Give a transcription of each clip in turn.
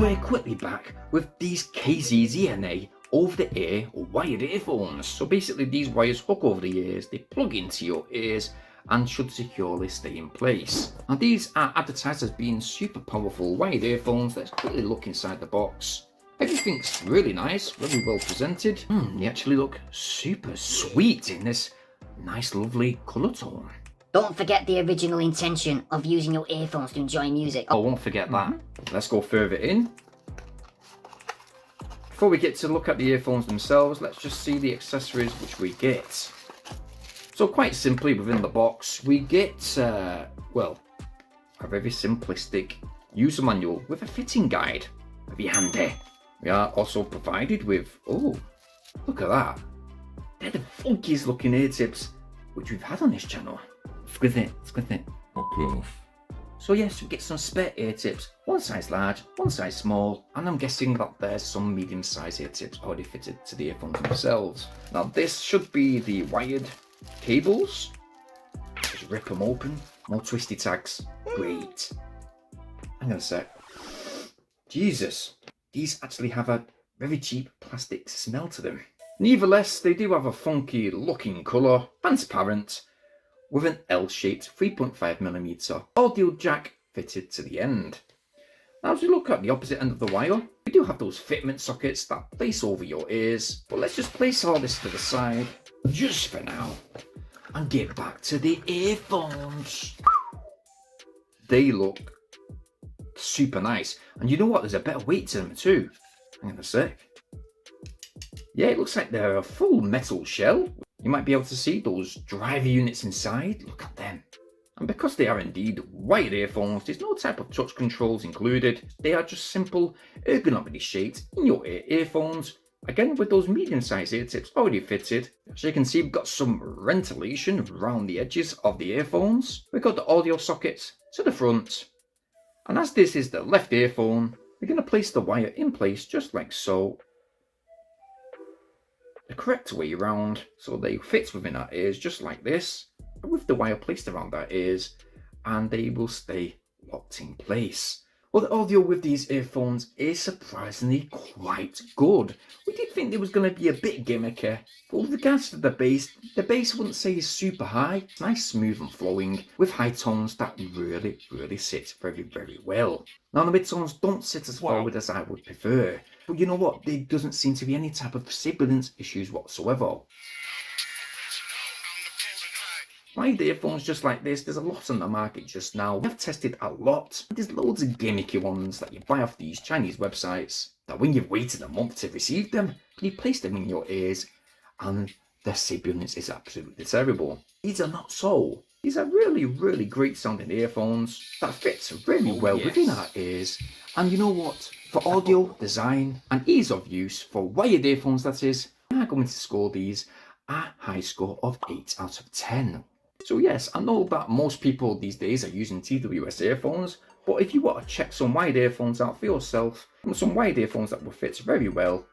we're quickly back with these KZ-ZNA over-the-ear wired earphones. So basically these wires hook over the ears, they plug into your ears and should securely stay in place. Now these are advertised as being super powerful wired earphones. Let's quickly look inside the box. Everything's really nice, very well presented. They actually look super sweet in this nice lovely colour tone. Don't forget the original intention of using your earphones to enjoy music. I won't forget that. Let's go further in. Before we get to look at the earphones themselves, let's just see the accessories which we get. So quite simply within the box, we get, well, a very simplistic user manual with a fitting guide. Very handy. We are also provided with, oh, look at that. They're the funkiest looking ear tips which we've had on this channel. Exquisite. Okay. So yes, we get some spare ear tips, one size large, one size small, and I'm guessing that there's some medium size ear tips already fitted to the earphones themselves. Now this should be the wired cables. Just rip them open, more twisty tags, great. Hang on a sec. Jesus, these actually have a very cheap plastic smell to them. Nevertheless, they do have a funky looking colour, transparent, with an L-shaped 3.5mm audio jack fitted to the end. Now as we look at the opposite end of the wire, we do have those fitment sockets that place over your ears, but let's just place all this to the side, just for now, and get back to the earphones. They look super nice, and you know what, there's a bit of weight to them too. Hang on a sec. Yeah, it looks like they're a full metal shell. You might be able to see those driver units inside. Look at them. And because they are indeed wired earphones, there's no type of touch controls included. They are just simple, ergonomically shaped in your earphones. Again, with those medium-sized ear tips already fitted. As you can see, we've got some ventilation around the edges of the earphones. We've got the audio sockets to the front. And as this is the left earphone, we're going to place the wire in place just like so. The correct way around, so they fit within our ears just like this, with the wire placed around our ears, and they will stay locked in place. Well, the audio with these earphones is surprisingly quite good. We did think there was going to be a bit gimmicky, but with regards to the bass I wouldn't say is super high. It's nice, smooth and flowing, with high tones that really sit very well. Now the mid-tones don't sit as forward as I would prefer, but you know what, there doesn't seem to be any type of sibilance issues whatsoever. Wired earphones just like this, there's a lot on the market just now. I've tested a lot. There's loads of gimmicky ones that you buy off these Chinese websites that when you've waited a month to receive them, you place them in your ears and the sibilance is absolutely terrible. These are not so. These are really great sounding earphones that fits really well within our ears. And you know what? For audio, design and ease of use for wired earphones that is, I'm going to score these a high score of 8 out of 10. So yes, I know that most people these days are using TWS earphones, but if you want to check some wired earphones out for yourself, some wired earphones that will fit very well,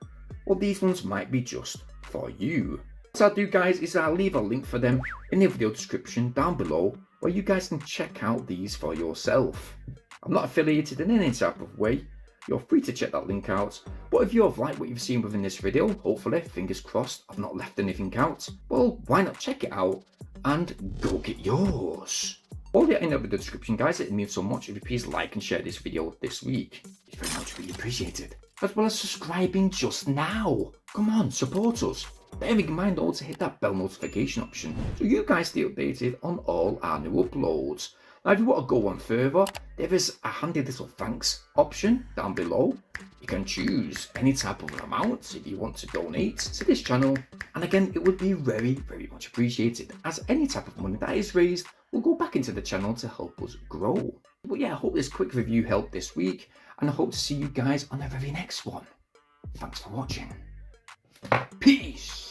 well these ones might be just for you. What I'll do guys is I'll leave a link for them in the video description down below where you guys can check out these for yourself. I'm not affiliated in any type of way, you're free to check that link out, but if you have liked what you've seen within this video, hopefully, fingers crossed, I've not left anything out, well why not check it out and go get yours. All the in the description guys, it means so much if you please like and share this video this week. It's very much really appreciated. As well as subscribing just now. Come on, support us. Bearing in mind also hit that bell notification option so you guys stay updated on all our new uploads. Now if you want to go one further, there is a handy little thanks option down below. You can choose any type of amount if you want to donate to this channel, and again it would be very much appreciated as any type of money that is raised will go back into the channel to help us grow. But yeah, I hope this quick review helped this week, and I hope to see you guys on the very next one. Thanks for watching. Peace!